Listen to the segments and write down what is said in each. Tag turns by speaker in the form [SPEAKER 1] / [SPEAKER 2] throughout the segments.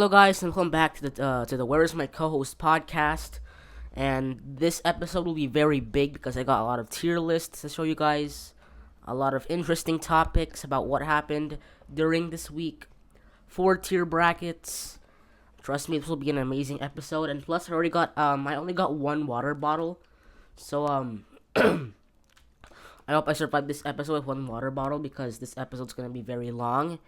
[SPEAKER 1] Hello, guys, and welcome back to the Where Is My Co-host podcast. And this episode will be very big because I got a lot of tier lists to show you guys, a lot of interesting topics about what happened during this week, 4 tier brackets. Trust me, this will be an amazing episode. And plus, I only got one water bottle, so I hope I survive this episode with one water bottle because this episode's gonna be very long.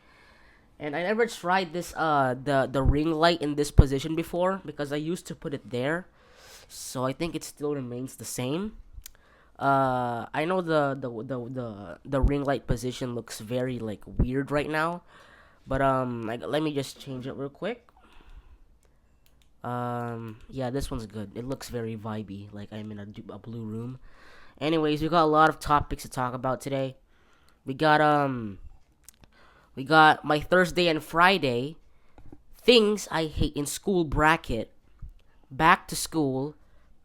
[SPEAKER 1] And I never tried this the ring light in this position before because I used to put it there. So I think it still remains the same. I know the ring light position looks very like weird right now, but let me just change it real quick. Yeah, this one's good. It looks very vibey, like I'm in a blue room. Anyways, we got a lot of topics to talk about today. We got we got my Thursday and Friday things I hate in school bracket, back to school,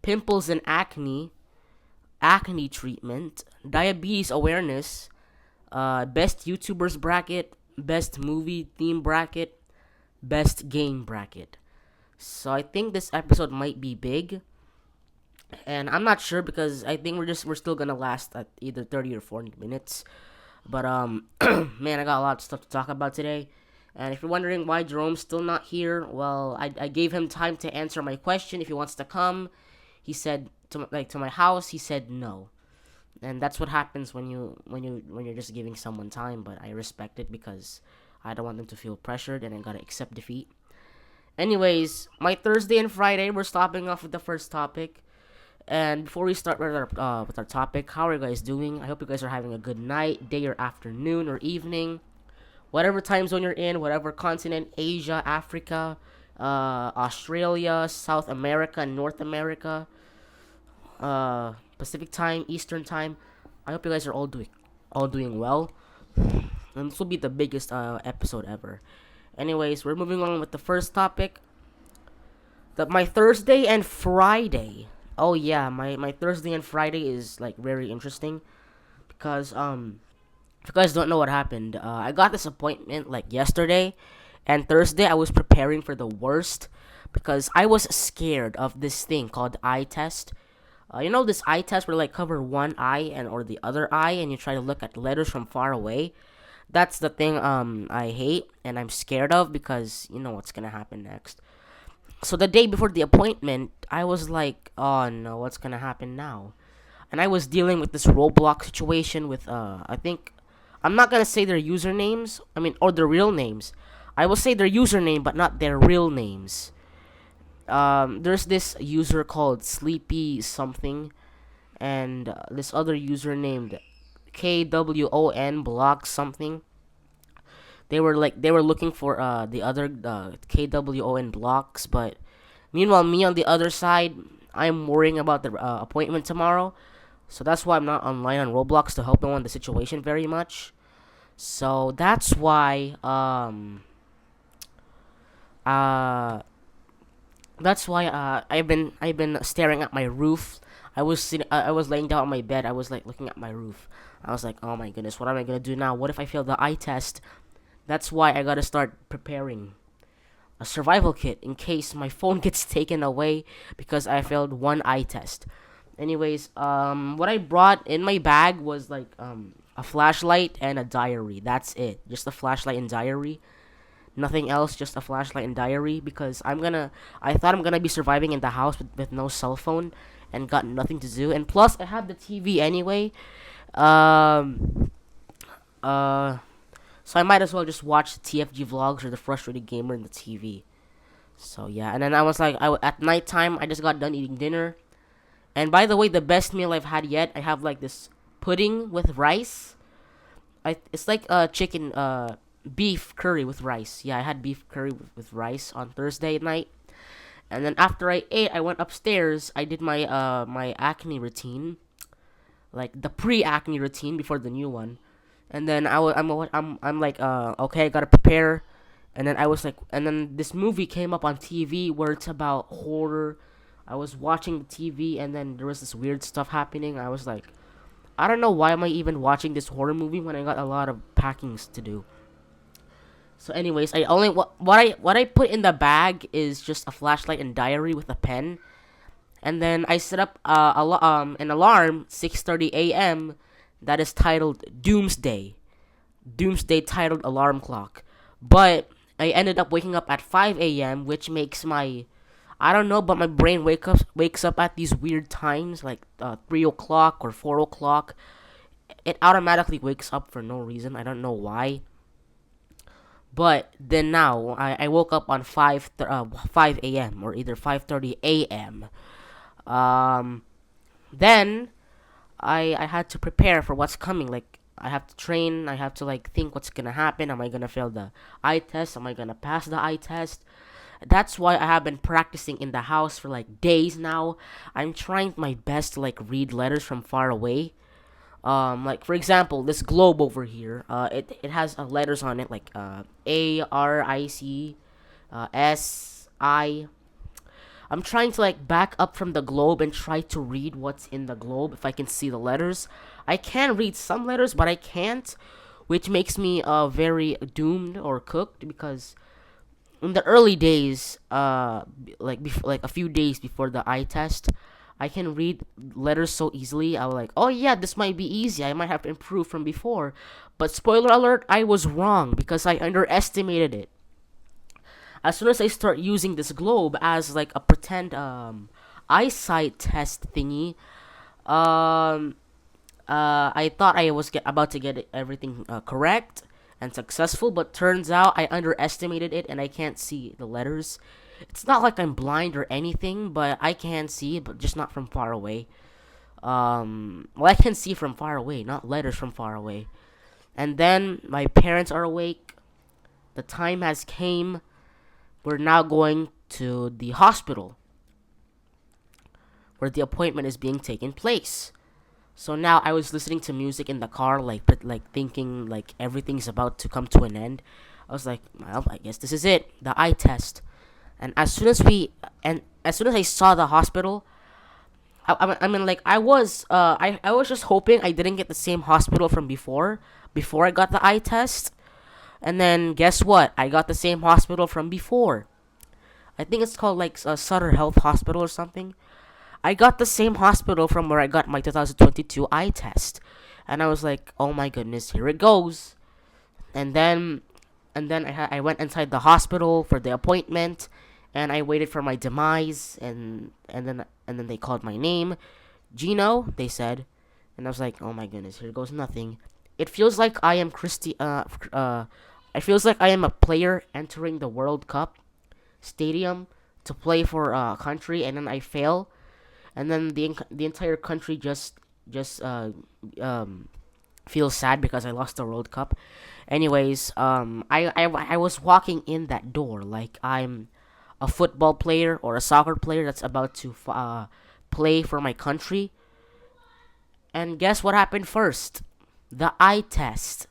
[SPEAKER 1] pimples and acne treatment, diabetes awareness, best YouTubers bracket, best movie theme bracket, best game bracket. So I think this episode might be big, and I'm not sure because I think we're still gonna last at either 30 or 40 minutes. But man, I got a lot of stuff to talk about today. And if you're wondering why Jerome's still not here, well, I gave him time to answer my question if he wants to come. He said to my house. He said no, and that's what happens when you're just giving someone time. But I respect it because I don't want them to feel pressured, and I gotta accept defeat. Anyways, my Thursday and Friday, we're stopping off with the first topic. And before we start with our topic, how are you guys doing? I hope you guys are having a good night, day, or afternoon, or evening. Whatever time zone you're in, whatever continent, Asia, Africa, Australia, South America, North America, Pacific time, Eastern time. I hope you guys are all doing well. And this will be the biggest episode ever. Anyways, we're moving on with the first topic. My Thursday and Friday. Oh yeah, my Thursday and Friday is like very interesting because if you guys don't know what happened, I got this appointment like yesterday, and Thursday I was preparing for the worst because I was scared of this thing called eye test. You know this eye test where like cover one eye and or the other eye and you try to look at letters from far away. That's the thing I hate and I'm scared of because you know what's gonna happen next. So the day before the appointment, I was like, "Oh no, what's gonna happen now?" And I was dealing with this Roblox situation with I think I'm not gonna say their usernames. I mean, or their real names. I will say their username, but not their real names. There's this user called Sleepy something, and this other user named KWON Block something. They were looking for the other KWON blocks, but meanwhile me on the other side, I'm worrying about the appointment tomorrow, so that's why I'm not online on Roblox to help them on the situation very much. So uh that's why I've been staring at my roof. I was laying down on my bed. I was like looking at my roof. I was like, oh my goodness, what am I gonna do now? What if I fail the eye test? That's why I gotta start preparing a survival kit in case my phone gets taken away because I failed one eye test. Anyways, what I brought in my bag was like a flashlight and a diary. That's it. Just a flashlight and diary. Nothing else, just a flashlight and diary because I thought I'm gonna be surviving in the house with no cell phone and got nothing to do. And plus I had the TV anyway. Um uh so I might as well just watch the TFG vlogs or the frustrated gamer in the TV. So yeah, and then I was like, at nighttime, I just got done eating dinner. And by the way, the best meal I've had yet, I have like this pudding with rice. It's like chicken beef curry with rice. Yeah, I had beef curry with rice on Thursday night. And then after I ate, I went upstairs. I did my acne routine, like the pre-acne routine before the new one. And then I'm like okay, I gotta prepare. And then I was like, and then this movie came up on TV where it's about horror. I was watching the TV, and then there was this weird stuff happening. I was like, I don't know why am I even watching this horror movie when I got a lot of packings to do. So, anyways, I only what I put in the bag is just a flashlight and diary with a pen, and then I set up an alarm 6:30 a.m. that is titled Doomsday. Doomsday titled alarm clock. But I ended up waking up at 5 a.m., which makes my I don't know, but my brain wakes up at these weird times, like 3 o'clock or 4 o'clock. It automatically wakes up for no reason. I don't know why. But then now I woke up on 5 a.m. or either 5:30 a.m. Um, then I had to prepare for what's coming. Like I have to train. I have to like think what's gonna happen. Am I gonna fail the eye test? Am I gonna pass the eye test? That's why I have been practicing in the house for like days now. I'm trying my best to like read letters from far away. Like for example, this globe over here. It has letters on it like ARIC, SI. I'm trying to like back up from the globe and try to read what's in the globe if I can see the letters. I can read some letters, but I can't, which makes me very doomed or cooked because in the early days, like a few days before the eye test, I can read letters so easily. I was like, oh yeah, this might be easy. I might have to improve from before. But spoiler alert, I was wrong because I underestimated it. As soon as I start using this globe as like a pretend eyesight test thingy, um, I thought I was about to get everything correct and successful, but turns out I underestimated it and I can't see the letters. It's not like I'm blind or anything, but I can see, but just not from far away. Well, I can see from far away, not letters from far away. And then my parents are awake. The time has came. We're now going to the hospital where the appointment is being taken place. So now I was listening to music in the car, like thinking like everything's about to come to an end. I was like, well, I guess this is it, the eye test. And as soon as I saw the hospital, I mean, like I was just hoping I didn't get the same hospital from before I got the eye test. And then guess what? I got the same hospital from before. I think it's called like Sutter Health Hospital or something. I got the same hospital from where I got my 2022 eye test, and I was like, "Oh my goodness, here it goes." And then, I went inside the hospital for the appointment, and I waited for my demise, and then they called my name, Gino. They said, and I was like, "Oh my goodness, here goes nothing." It feels like I am It feels like I am a player entering the World Cup stadium to play for a country, and then I fail, and then the entire country just feels sad because I lost the World Cup. Anyways, I was walking in that door like I'm a football player or a soccer player that's about to play for my country. And guess what happened first? The eye test.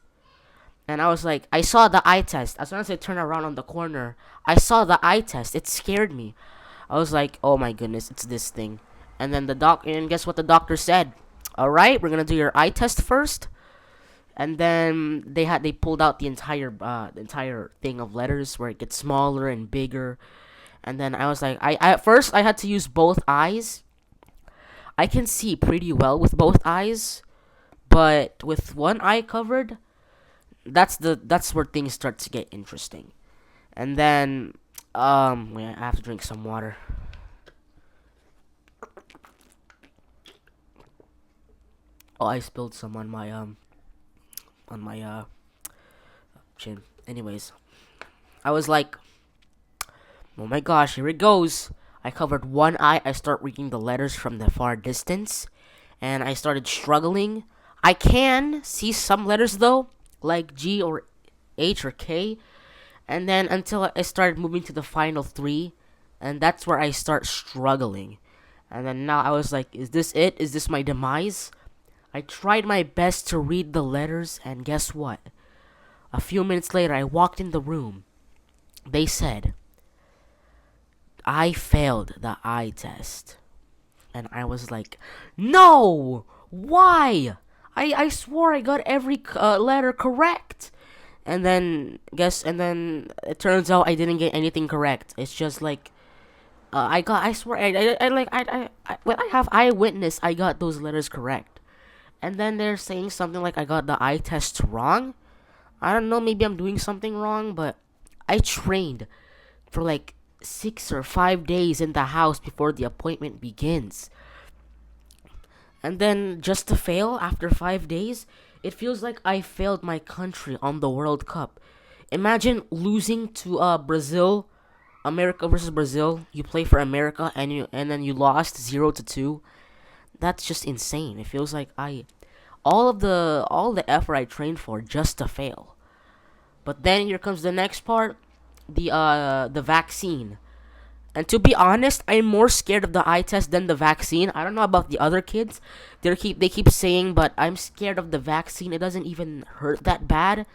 [SPEAKER 1] And I was like, I saw the eye test. As soon as I turned around on the corner, I saw the eye test. It scared me. I was like, oh my goodness, it's this thing. And then and guess what the doctor said? All right, we're gonna do your eye test first. And then they pulled out the entire thing of letters where it gets smaller and bigger. And then I was like, I at first I had to use both eyes. I can see pretty well with both eyes, but with one eye covered, that's where things start to get interesting. And then wait, I have to drink some water. Oh, I spilled some on my chin. Anyways, I was like, oh my gosh, here it goes. I covered one eye. I start reading the letters from the far distance, and I started struggling. I can see some letters though, like G or H or K, and then until I started moving to the final three, and that's where I start struggling. And then now I was like, is this it? Is this my demise? I tried my best to read the letters, and guess what? A few minutes later, I walked in the room. They said, I failed the eye test. And I was like, no! Why? I swore I got every letter correct. And then it turns out I didn't get anything correct. It's just like I swear when I have eyewitness, I got those letters correct. And then they're saying something like I got the eye test wrong. I don't know, maybe I'm doing something wrong, but I trained for like 6 or 5 days in the house before the appointment begins. And then just to fail after 5 days, it feels like I failed my country on the World Cup. Imagine losing to Brazil, America versus Brazil. You play for America and then you lost 0-2. That's just insane. It feels like I all the effort I trained for just to fail. But then here comes the next part, the vaccine. And to be honest, I'm more scared of the eye test than the vaccine. I don't know about the other kids. They keep saying, but I'm scared of the vaccine. It doesn't even hurt that bad.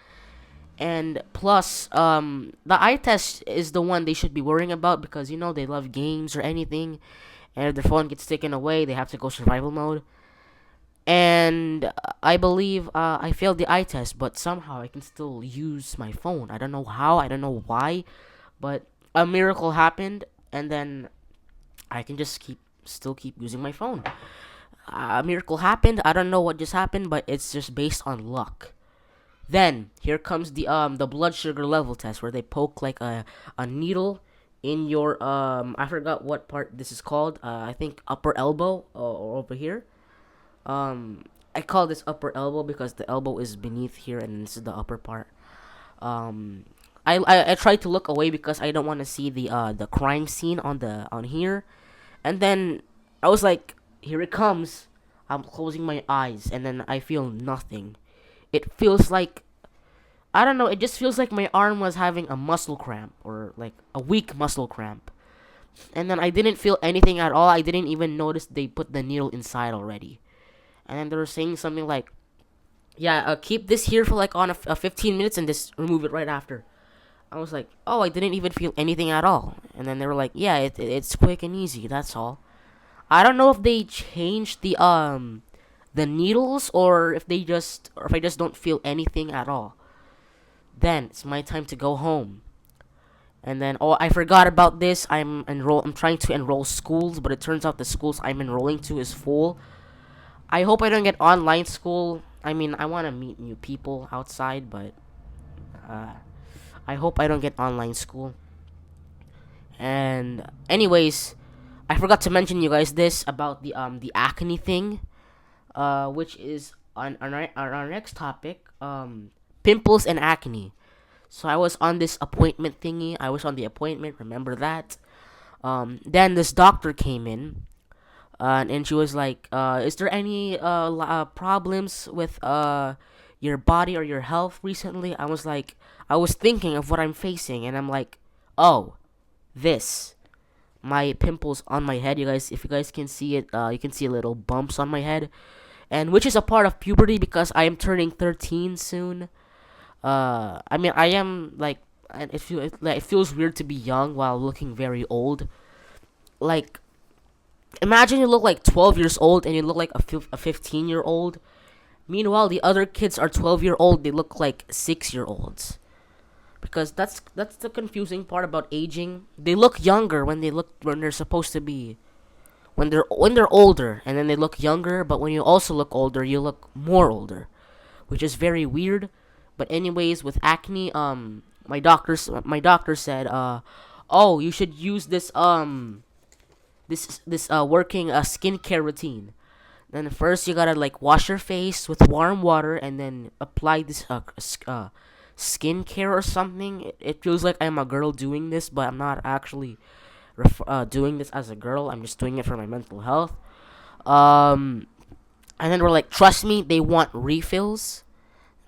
[SPEAKER 1] And plus, the eye test is the one they should be worrying about because they love games or anything, and if their phone gets taken away, they have to go survival mode. And I believe I failed the eye test, but somehow I can still use my phone. I don't know how. I don't know why, but a miracle happened, and then I can just still keep using my phone. A miracle happened. I don't know what just happened, but it's just based on luck. Then here comes the blood sugar level test where they poke like a needle in your I forgot what part this is called. I think upper elbow or over here. I call this upper elbow because the elbow is beneath here and this is the upper part. Um, I tried to look away because I don't want to see the crime scene on here, and then I was like, here it comes. I'm closing my eyes and then I feel nothing. It feels like I don't know. It just feels like my arm was having a muscle cramp or like a weak muscle cramp. And then I didn't feel anything at all. I didn't even notice they put the needle inside already. And then they were saying something like, "Yeah, keep this here for like on a 15 minutes and just remove it right after." I was like, "Oh, I didn't even feel anything at all." And then they were like, "Yeah, it's quick and easy. That's all." I don't know if they changed the needles or if I just don't feel anything at all. Then it's my time to go home. And then I forgot about this. I'm trying to enroll schools, but it turns out the schools I'm enrolling to is full. I hope I don't get online school. I mean, I want to meet new people outside, but uh, I hope I don't get online school. And anyways, I forgot to mention you guys this about the acne thing, which is on our next topic, pimples and acne. So I was on this appointment thingy. I was on the appointment. Remember that? Then this doctor came in, and she was like, "Is there any problems with your body or your health recently?" I was thinking of what I'm facing, and I'm like, "Oh, this." My pimples on my head. If you guys can see it, you can see little bumps on my head, and which is a part of puberty because I am turning 13 soon. I mean, I am like, and it feels weird to be young while looking very old. Like, imagine you look like 12 years old and you look like a 15-year old. Meanwhile, the other kids are 12-year old. They look like 6-year olds. Because that's the confusing part about aging. They look younger when they're supposed to be when they're older, and then they look younger. But when you also look older, you look more older, which is very weird. But anyways, with acne, my doctor said, oh, you should use this working skincare routine. Then first you gotta like wash your face with warm water and then apply this skincare or something. It feels like I'm a girl doing this, but I'm not actually doing this as a girl. I'm just doing it for my mental health. Um, and then we're like, trust me, they want refills.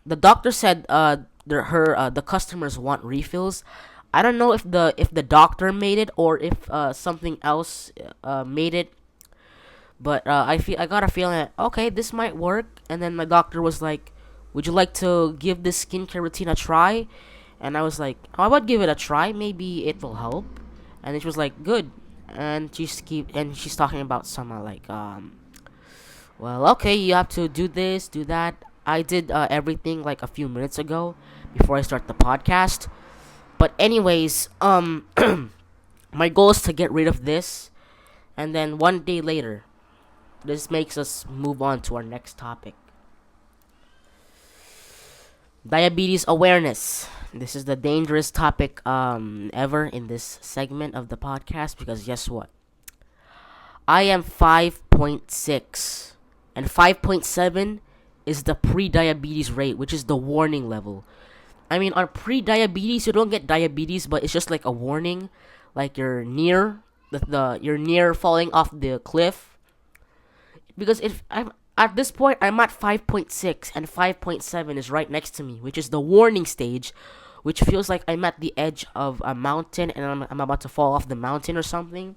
[SPEAKER 1] The doctor said the customers want refills. I don't know if the doctor made it or if something else made it, but I got a feeling that okay, this might work. And then my doctor was like, "Would you like to give this skincare routine a try?" And I was like, "Oh, I would give it a try. Maybe it will help." And then she was like, "Good." And she's talking about some well, okay, you have to do this, do that. I did everything like a few minutes ago before I start the podcast. But anyways, my goal is to get rid of this, and then one day later, this makes us move on to our next topic. Diabetes awareness. This is the dangerous topic ever in this segment of the podcast because guess what? I am 5.6 and 5.7 is the pre-diabetes rate, which is the warning level. I mean, on pre-diabetes, you don't get diabetes, but it's just like a warning, like you're near you're near falling off the cliff. Because if I'm at this point, I'm at 5.6 and 5.7 is right next to me, which is the warning stage, which feels like I'm at the edge of a mountain and I'm about to fall off the mountain or something,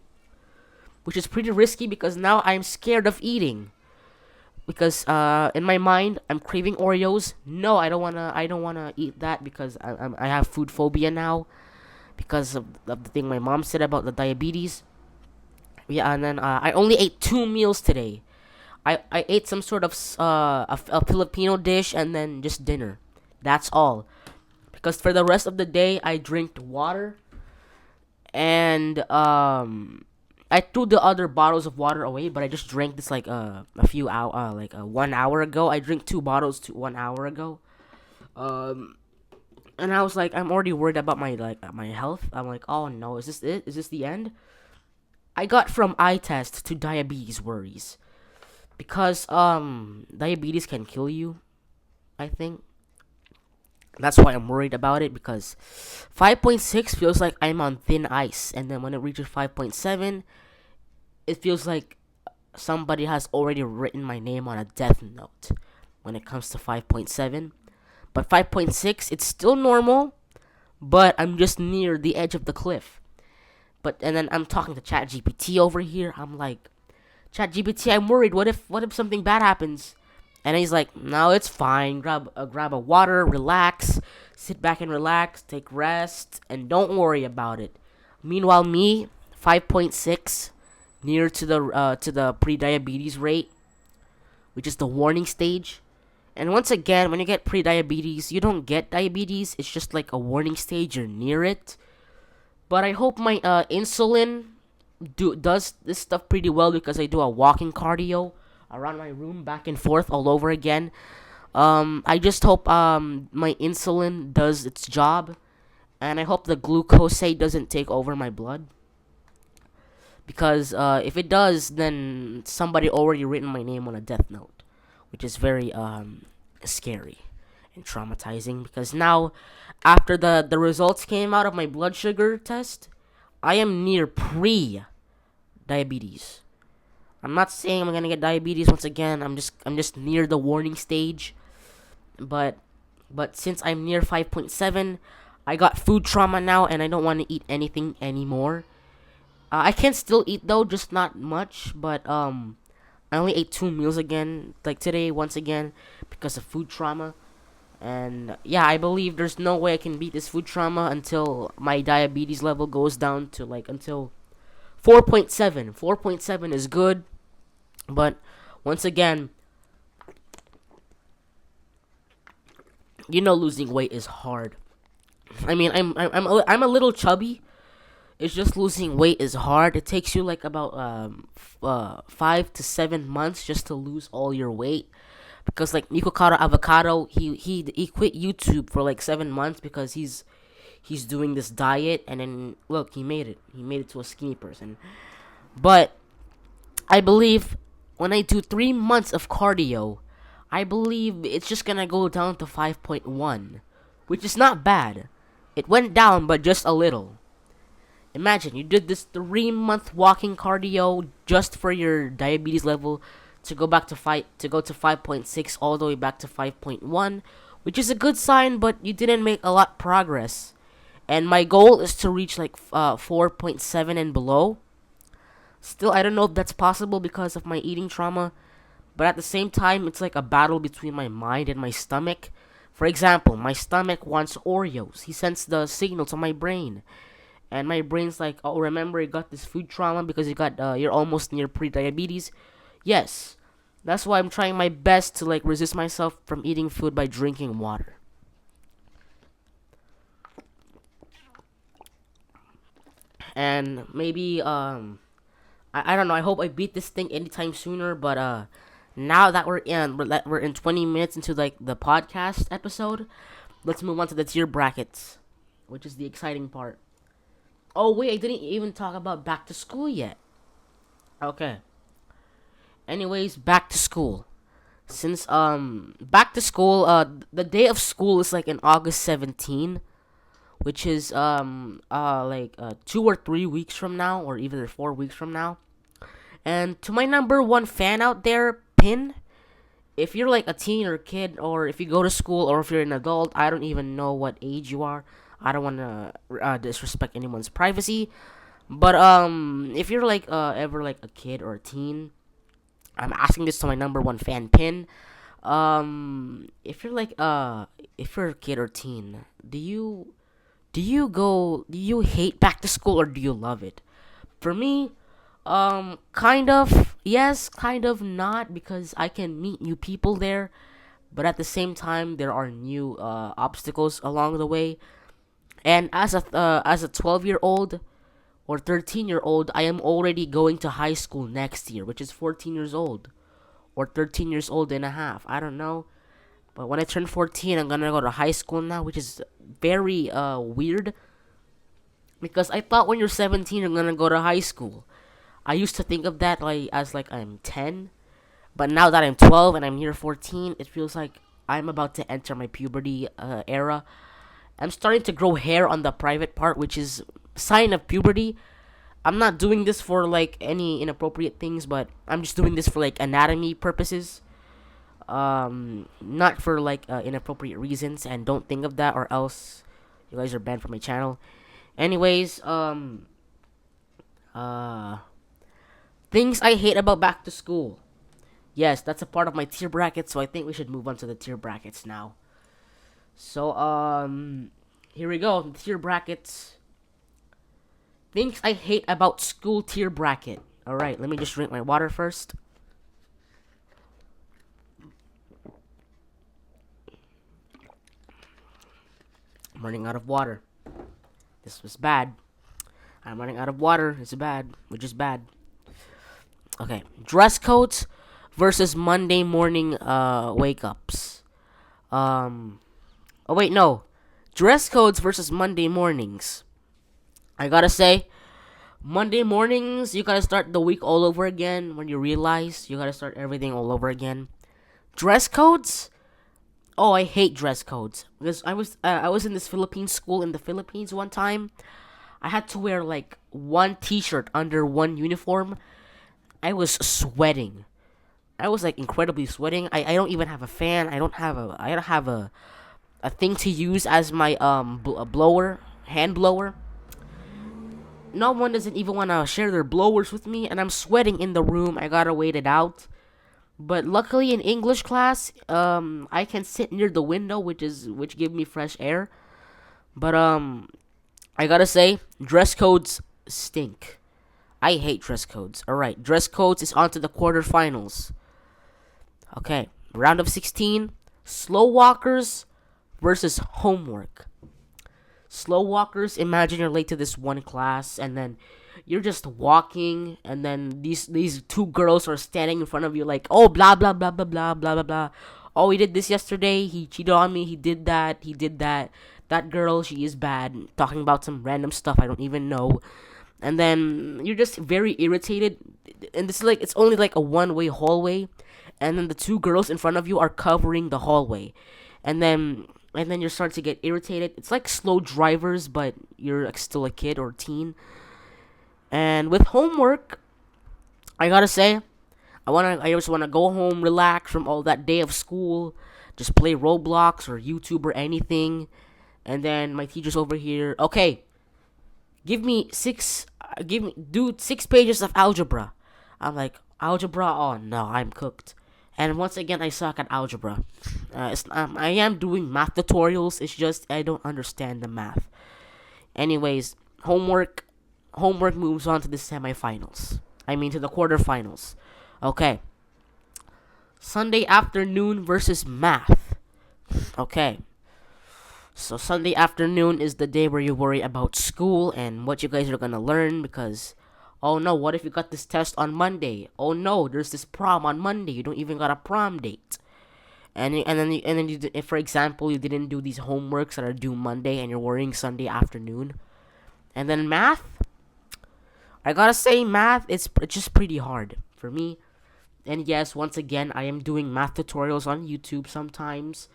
[SPEAKER 1] which is pretty risky because now I'm scared of eating. Because in my mind, I'm craving Oreos. No, I don't wanna eat that because I have food phobia now because of the thing my mom said about the diabetes. Yeah, and then I only ate 2 meals today. I ate some sort of a Filipino dish and then just dinner. That's all. Because for the rest of the day, I drank water and I threw the other bottles of water away, but I just drank this like a few hour like 1 hour ago. I drank 2 bottles to 1 hour ago. Um, and I was like, I'm already worried about my health. I'm like, oh no, is this it? Is this the end? I got from eye test to diabetes worries because diabetes can kill you. I think that's why I'm worried about it because 5.6 feels like I'm on thin ice, and then when it reaches 5.7, it feels like somebody has already written my name on a death note when it comes to 5.7. But 5.6, it's still normal, but I'm just near the edge of the cliff. But and then I'm talking to ChatGPT over here. I'm like, ChatGPT, I'm worried. What if something bad happens? And he's like, no, it's fine. Grab a water, relax, sit back and relax, take rest, and don't worry about it. Meanwhile, me, 5.6, near to the pre-diabetes rate, which is the warning stage. And once again, when you get pre-diabetes, you don't get diabetes. It's just like a warning stage. You're near it. But I hope my insulin does this stuff pretty well because I do a walking cardio around my room back and forth all over again. I just hope my insulin does its job, and I hope the glucose doesn't take over my blood. Because if it does, then somebody already written my name on a death note, which is very scary and traumatizing. Because now, after the results came out of my blood sugar test, I am near pre-diabetes. I'm not saying I'm gonna get diabetes once again. I'm just near the warning stage, but since I'm near 5.7, I got food trauma now, and I don't want to eat anything anymore. I can still eat though, just not much. But I only ate 2 meals again, like today once again, because of food trauma. And yeah, I believe there's no way I can beat this food trauma until my diabetes level goes down to like until 4.7. 4.7 is good, but once again, losing weight is hard. I mean, I'm a little chubby. It's just losing weight is hard. It takes you like about 5 to 7 months just to lose all your weight. Because like Nico Caro Avocado, he quit YouTube for like 7 months because he's doing this diet, and then look, he made it. He made it to a skinny person. But I believe when I do 3 months of cardio, I believe it's just gonna go down to 5.1, which is not bad. It went down, but just a little. Imagine you did this 3 month walking cardio just for your diabetes level to go back to to go to 5.6 all the way back to 5.1, which is a good sign, but you didn't make a lot progress. And my goal is to reach like 4.7 and below. Still, I don't know if that's possible because of my eating trauma, but at the same time, it's like a battle between my mind and my stomach. For example, my stomach wants Oreos. He sends the signal to my brain. And my brain's like, oh, remember you got this food trauma because you're almost near pre-diabetes. Yes, That's why I'm trying my best to like resist myself from eating food by drinking water. And maybe I don't know. I hope I beat this thing anytime sooner. But now that we're in 20 minutes into like the podcast episode, let's move on to the tier brackets, which is the exciting part. Oh wait, I didn't even talk about back to school yet. Okay. Anyways, back to school. Since back to school, the day of school is like in August 17, which is 2 or 3 weeks from now, or even 4 weeks from now. And to my number one fan out there, Pin, if you're like a teen or a kid, or if you go to school, or if you're an adult, I don't even know what age you are. I don't want to disrespect anyone's privacy, but if you're like ever like a kid or a teen, I'm asking this to my number one fan, Pin. If you're like if you're a kid or teen, do you hate back to school or do you love it? For me, kind of yes, kind of not, because I can meet new people there, but at the same time there are new obstacles along the way. And as a 12-year-old or 13-year-old, I am already going to high school next year, which is 14 years old or 13 years old and a half. I don't know. But when I turn 14, I'm going to go to high school now, which is very weird, because I thought when you're 17 you're going to go to high school. I used to think of that like as like I'm 10, but now that I'm 12 and I'm near 14, it feels like I'm about to enter my puberty era. I'm starting to grow hair on the private part, which is sign of puberty. I'm not doing this for like any inappropriate things, but I'm just doing this for like anatomy purposes. Not for like inappropriate reasons, and don't think of that or else you guys are banned from my channel. Anyways, uh things I hate about back to school. Yes, that's a part of my tier bracket, so I think we should move on to the tier brackets now. So, here we go. Tier brackets. Things I hate about school tier bracket. Alright, let me just drink my water first. I'm running out of water. This was bad. I'm running out of water. It's bad. Which is bad. Okay. Dress codes versus Monday morning wake ups. Oh wait, no. Dress codes versus Monday mornings. I gotta say, Monday mornings, you gotta start the week all over again. When you realize you gotta start everything all over again. Dress codes? Oh, I hate dress codes, because I was in this Philippine school in the Philippines one time. I had to wear like one T-shirt under one uniform. I was sweating. I was like incredibly sweating. I don't even have a fan. I don't have a thing to use as my a blower, hand blower. No one doesn't even want to share their blowers with me, and I'm sweating in the room. I gotta wait it out. But luckily in English class, I can sit near the window, which give me fresh air. But I gotta say, dress codes stink. I hate dress codes. All right, dress codes is on to the quarterfinals. Okay, round of 16, slow walkers versus homework. Slow walkers, imagine you're late to this one class, and then you're just walking, and then these two girls are standing in front of you like, oh, blah blah blah blah blah blah blah blah. Oh, he did this yesterday. He cheated on me. He did that. He did that. That girl, she is bad. Talking about some random stuff I don't even know. And then you're just very irritated, and this is like it's only like a one-way hallway, and then the two girls in front of you are covering the hallway, and then you start to get irritated. It's like slow drivers, but you're like still a kid or teen. And with homework, I gotta say, I just wanna go home, relax from all that day of school, just play Roblox or YouTube or anything. And then my teacher's over here. Okay, do 6 pages of algebra. I'm like, algebra? Oh no, I'm cooked. And once again, I suck at algebra. I am doing math tutorials. It's just I don't understand the math. Anyways, homework moves on to the semifinals. I mean to the quarterfinals. Okay. Sunday afternoon versus math. Okay. So Sunday afternoon is the day where you worry about school and what you guys are gonna learn because, oh no, what if you got this test on Monday? Oh no, there's this prom on Monday. You don't even got a prom date. If, for example, you didn't do these homeworks that are due Monday and you're worrying Sunday afternoon. And then math, I gotta say math it's just pretty hard for me. And yes, once again, I am doing math tutorials on YouTube sometimes.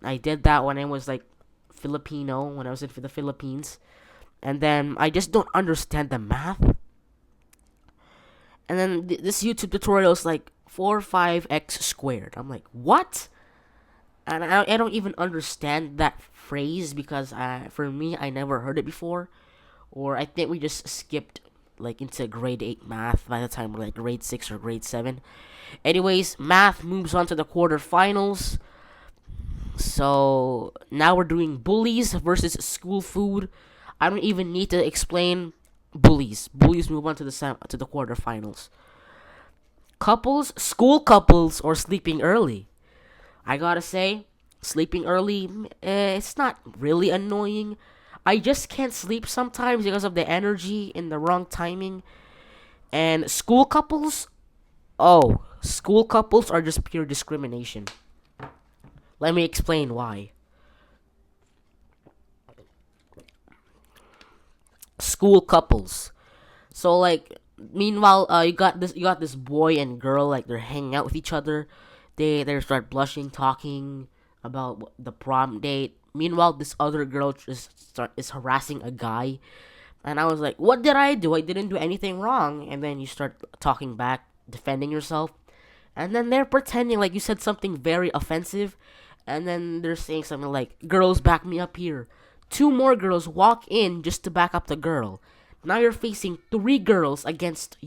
[SPEAKER 1] I did that when I was like Filipino, when I was in the Philippines. And then I just don't understand the math. And then this YouTube tutorial is like 4-5x squared. I'm like, what? And I don't even understand that phrase because for me, I never heard it before. Or I think we just skipped like into grade 8 math by the time we're like grade 6 or grade 7. Anyways, math moves on to the quarterfinals. So now we're doing bullies versus school food. I don't even need to explain bullies. Bullies move on to the quarterfinals. Couples, school couples, or sleeping early. I gotta say, sleeping early, it's not really annoying. I just can't sleep sometimes because of the energy in the wrong timing. And school couples, oh, school couples are just pure discrimination. Let me explain why. School couples. So like, meanwhile, you got this boy and girl like they're hanging out with each other. They start blushing, talking about the prom date. Meanwhile, this other girl is harassing a guy, and I was like, "What did I do? I didn't do anything wrong." And then you start talking back, defending yourself, and then they're pretending like you said something very offensive, and then they're saying something like, "Girls, back me up here." Two more girls walk in just to back up the girl. Now you're facing three girls against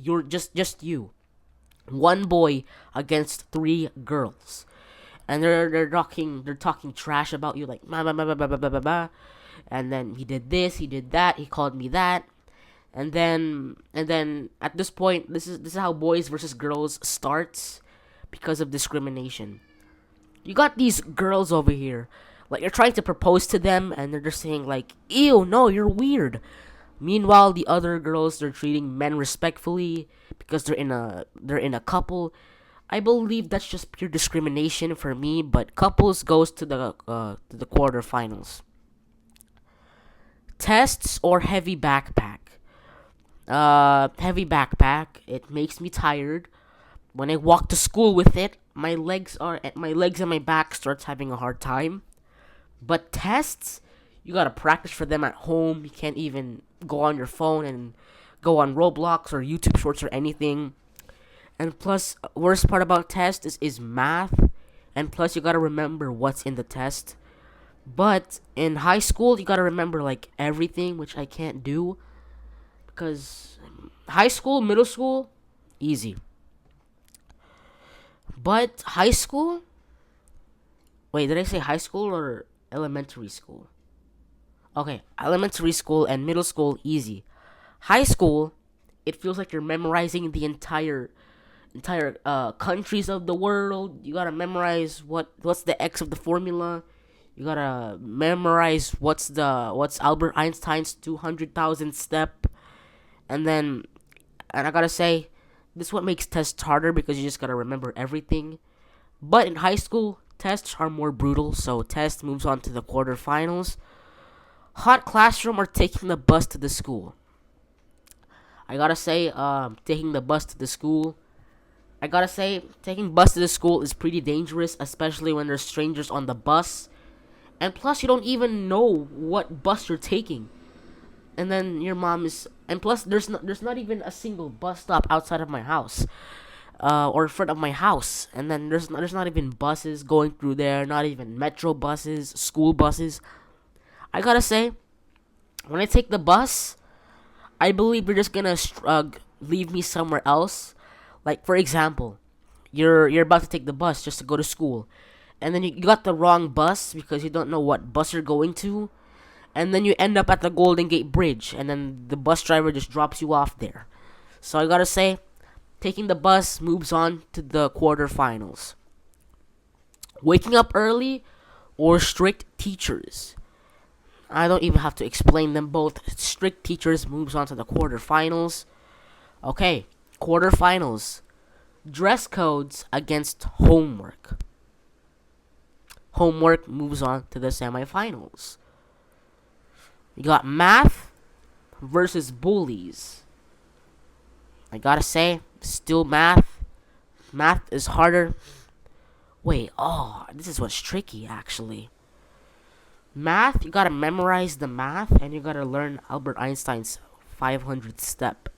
[SPEAKER 1] just you. One boy against three girls. And they're talking trash about you like blah, blah, blah, blah, blah, blah, blah, blah. And then he did this, he did that, he called me that. And then at this point this is how boys versus girls starts because of discrimination. You got these girls over here. Like you're trying to propose to them and they're just saying like, "Ew, no, you're weird." Meanwhile, the other girls they're treating men respectfully because they're in a couple. I believe that's just pure discrimination for me, but couples goes to the quarterfinals. Tests or heavy backpack. Heavy backpack. It makes me tired. When I walk to school with it, my legs and my back starts having a hard time. But tests, you gotta practice for them at home. You can't even go on your phone and go on Roblox or YouTube Shorts or anything. And plus, worst part about test is math. And plus, you gotta remember what's in the test. But in high school, you gotta remember like everything, which I can't do because high school, middle school, easy. But high school, wait, did I say high school or elementary school? Okay, elementary school and middle school, easy. High school, it feels like you're memorizing the entire countries of the world. You gotta memorize what's the x of the formula. You gotta memorize what's Albert Einstein's 200,000 step, and I gotta say, this is what makes tests harder because you just gotta remember everything. But in high school, tests are more brutal, so test moves on to the quarterfinals. Hot classroom or taking the bus to the school. I gotta say, taking the bus to the school. I gotta say, taking bus to the school is pretty dangerous, especially when there's strangers on the bus. And plus, you don't even know what bus you're taking. And then your mom is, and plus, there's not even a single bus stop outside of my house, or in front of my house. And then there's not even buses going through there, not even metro buses, school buses. I gotta say, when I take the bus, I believe you're just gonna leave me somewhere else. Like for example, you're about to take the bus just to go to school, and then you got the wrong bus because you don't know what bus you're going to, and then you end up at the Golden Gate Bridge, and then the bus driver just drops you off there. So I gotta say, Taking the bus moves on to the quarterfinals. Waking up early or strict teachers. I don't even have to explain them both. Strict teachers moves on to the quarterfinals. Okay, quarterfinals. Dress codes against homework. Homework moves on to the semifinals. You got math versus bullies. I gotta say, still math. Math is harder. Wait, this is what's tricky actually. Math, you gotta memorize the math and you gotta learn Albert Einstein's 500th step.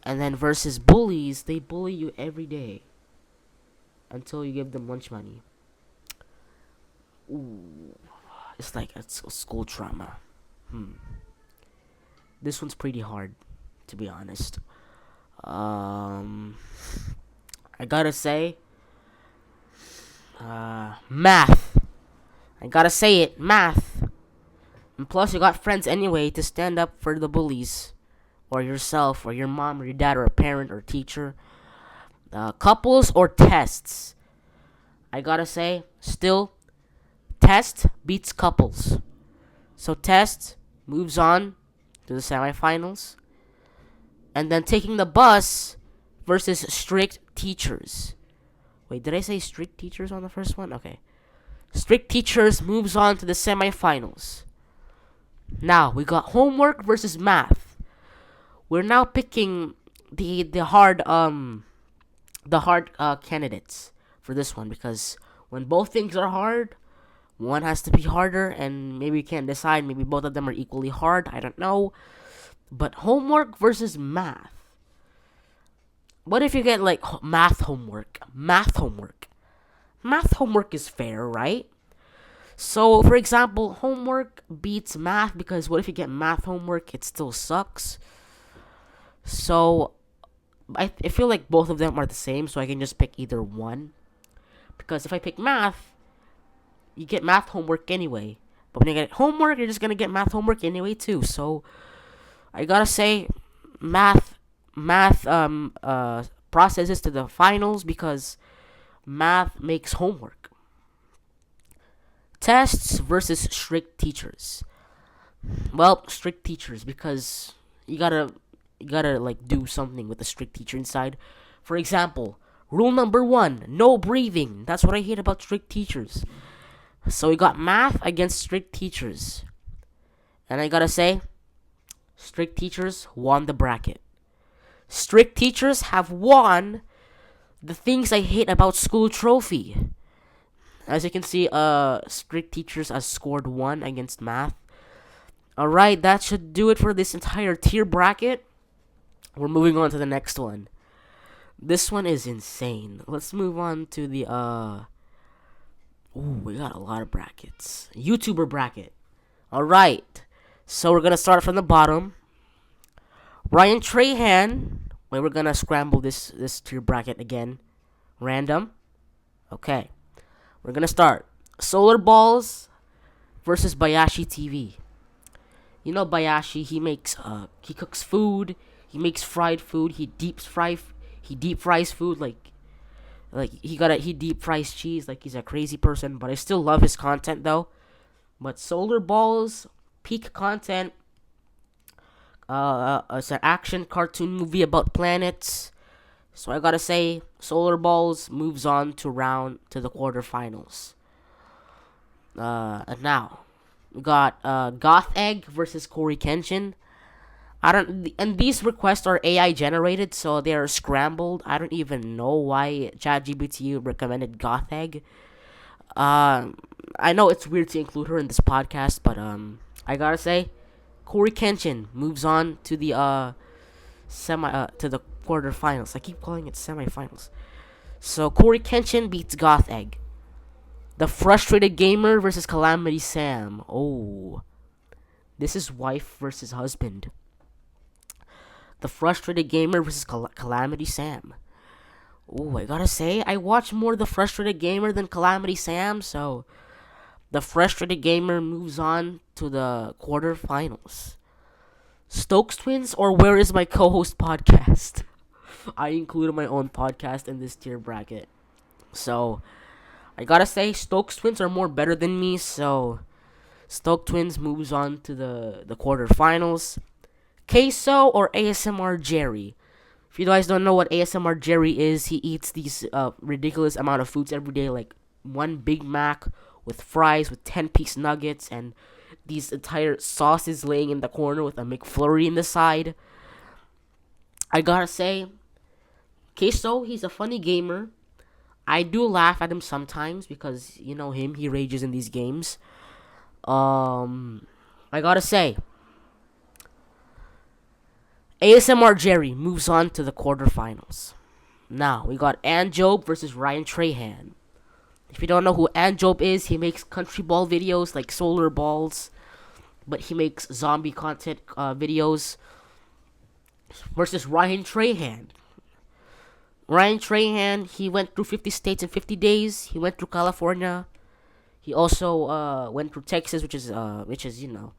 [SPEAKER 1] And then versus bullies, they bully you every day until you give them lunch money. Ooh, it's like it's school trauma. This one's pretty hard, to be honest. I gotta say, math. I gotta say it, math. And plus, you got friends anyway to stand up for the bullies, or yourself, or your mom, or your dad, or a parent, or teacher. Couples or tests. I gotta say, still, test beats couples. So test moves on to the semifinals. And then taking the bus versus strict teachers. Wait, did I say strict teachers on the first one? Okay. Strict teachers moves on to the semifinals. Now, we got homework versus math. We're now picking the hard candidates for this one, because when both things are hard, one has to be harder, and maybe you can't decide. Maybe both of them are equally hard. I don't know. But homework versus math. What if you get like math homework? Math homework is fair, right? So, for example, homework beats math, because what if you get math homework? It still sucks. So, I feel like both of them are the same, so I can just pick either one. Because if I pick math, you get math homework anyway. But when you get homework, you're just gonna get math homework anyway too. So, I gotta say, math processes to the finals because math makes homework. Tests versus strict teachers. Well, strict teachers, because you gotta like do something with the strict teacher inside. For example, rule number 1, no breathing. That's what I hate about strict teachers. So we got math against strict teachers. And I gotta say, strict teachers won the bracket. Strict teachers have won the things I hate about school trophy. As you can see, strict teachers has scored 1 against math. Alright, that should do it for this entire tier bracket. We're moving on to the next one. This one is insane. Let's move on to the, we got a lot of brackets. YouTuber bracket. Alright. So we're gonna start from the bottom. Ryan Trahan. Wait, we're gonna scramble this tier bracket again. Random. Okay. We're gonna start. Solar Balls versus Bayashi TV. You know Bayashi, he cooks food, he makes fried food, he deep fries food like he deep fries cheese like he's a crazy person, but I still love his content though. But Solar Balls, peak content. It's an action cartoon movie about planets. So I gotta say, Solar Balls moves on to the quarterfinals. And now we got Goth Egg versus Corey Kenshin. And these requests are AI generated, so they are scrambled. I don't even know why ChatGPT recommended Goth Egg. I know it's weird to include her in this podcast, but I gotta say, Corey Kenshin moves on to the to the quarterfinals. I keep calling it semifinals. So Corey Kenshin beats Goth Egg. The Frustrated Gamer versus Calamity Sam. Oh, this is wife versus husband. The Frustrated Gamer versus Calamity Sam. Oh, I gotta say, I watch more The Frustrated Gamer than Calamity Sam, so the Frustrated Gamer moves on to the quarterfinals. Stokes Twins or Where Is My Co-Host podcast? I included my own podcast in this tier bracket. So I gotta say, Stokes Twins are more better than me. So Stoke Twins moves on to the quarterfinals. Queso or ASMR Jerry? If you guys don't know what ASMR Jerry is, he eats these ridiculous amount of foods every day, like one Big Mac with fries, with 10-piece nuggets, and these entire sauces laying in the corner with a McFlurry in the side. I gotta say, Queso, he's a funny gamer. I do laugh at him sometimes because, you know him, he rages in these games. I gotta say, ASMR Jerry moves on to the quarterfinals. Now, we got Anjob versus Ryan Trahan. If you don't know who Anjob is, he makes country ball videos like Solar Balls, but he makes zombie content videos. Versus Ryan Trahan. Ryan Trahan, he went through 50 states in 50 days. He went through California. He also went through Texas, which is you know.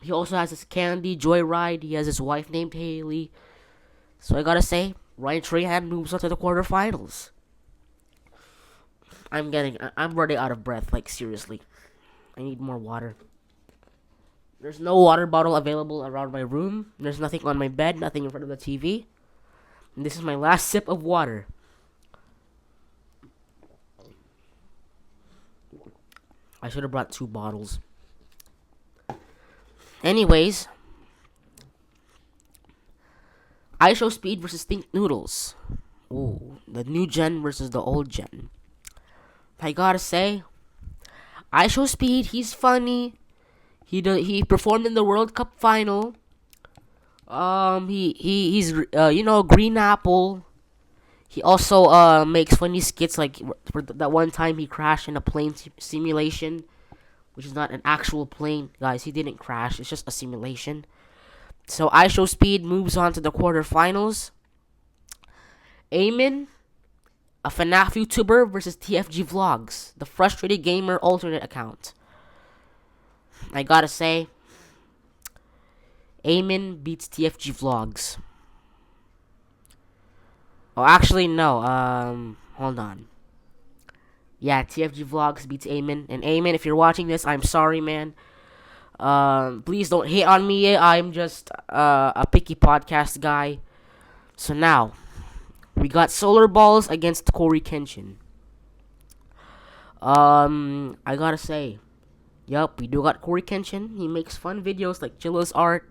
[SPEAKER 1] He also has his Candy Joyride. He has his wife named Haley. So I gotta say, Ryan Trahan moves on to the quarterfinals. I'm running out of breath. Like seriously, I need more water. There's no water bottle available around my room. There's nothing on my bed. Nothing in front of the TV. And this is my last sip of water. I should have brought 2 bottles. Anyways, IShowSpeed versus Think Noodles. Ooh, the new gen versus the old gen. I gotta say, IShowSpeed, he's funny. He performed in the World Cup final. He's Green Apple. He also makes funny skits like for that one time he crashed in a plane simulation, which is not an actual plane, guys. He didn't crash. It's just a simulation. So IShowSpeed moves on to the quarterfinals. Eamon, a FNAF YouTuber versus TFG Vlogs, the frustrated gamer alternate account. I gotta say, Eamon beats TFG Vlogs. Oh, actually, no. Hold on. Yeah, TFG Vlogs beats Eamon. And Eamon, if you're watching this, I'm sorry, man. Please don't hate on me. I'm just a picky podcast guy. So now, we got Solar Balls against Corey Kenshin. I gotta say, yup, we do got Corey Kenshin. He makes fun videos like Chilla's Art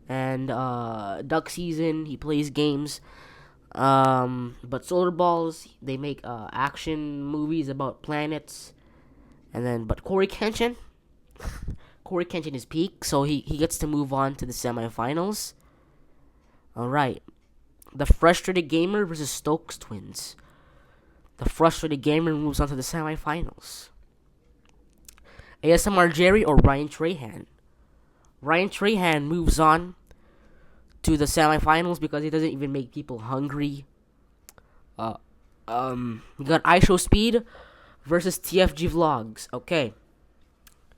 [SPEAKER 1] and Duck Season. He plays games. But Solar Balls, they make action movies about planets. But Corey Kenshin is peak, so he gets to move on to the semifinals. Alright. The Frustrated Gamer versus Stokes Twins. The Frustrated Gamer moves on to the semifinals. ASMR Jerry or Ryan Trahan? Ryan Trahan moves on to the semifinals because he doesn't even make people hungry. We got IShowSpeed versus TFG Vlogs. Okay.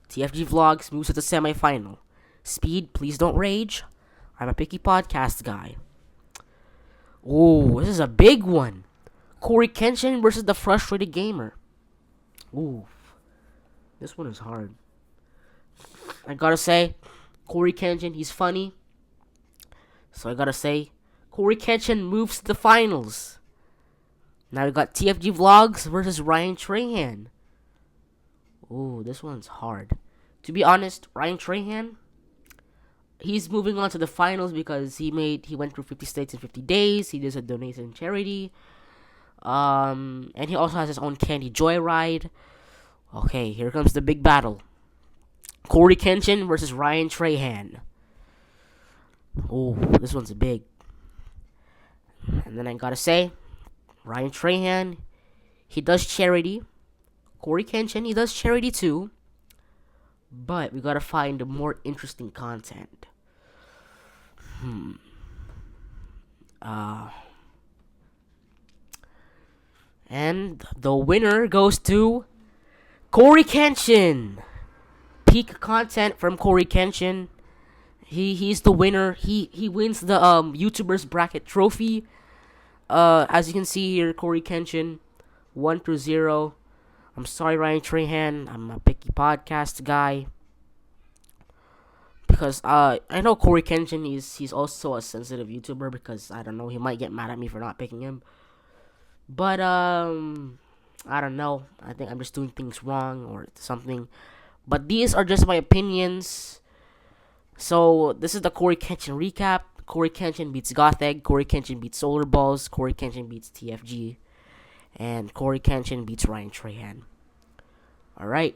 [SPEAKER 1] TFG Vlogs moves to the semifinal. Speed, please don't rage. I'm a picky podcast guy. Oh, this is a big one. Corey Kenshin versus the Frustrated Gamer. Ooh. This one is hard. I gotta say, Corey Kenshin, he's funny. So I gotta say, Corey Kenshin moves to the finals. Now we got TFG Vlogs versus Ryan Trahan. Ooh, this one's hard. To be honest, Ryan Trahan, he's moving on to the finals because he went through 50 states in 50 days. He does a donation charity. And he also has his own Candy Joyride. Okay, here comes the big battle. Corey Kenshin versus Ryan Trahan. Oh, this one's big. And then I gotta say, Ryan Trahan, he does charity. Corey Kenshin, he does charity too. But we gotta find more interesting content. And the winner goes to Corey Kenshin. Peak content from Corey Kenshin. He's the winner. He wins the YouTubers bracket trophy. As you can see here, Corey Kenshin, 1-0. I'm sorry, Ryan Trahan. I'm a picky podcast guy because I know Corey Kenshin. He's also a sensitive YouTuber because I don't know, he might get mad at me for not picking him. But I don't know. I think I'm just doing things wrong or something. But these are just my opinions. So this is the Corey Kenshin recap. Corey Kenshin beats Gothegg. Corey Kenshin beats Solar Balls. Corey Kenshin beats TFG. And Corey Kenshin beats Ryan Trahan. Alright.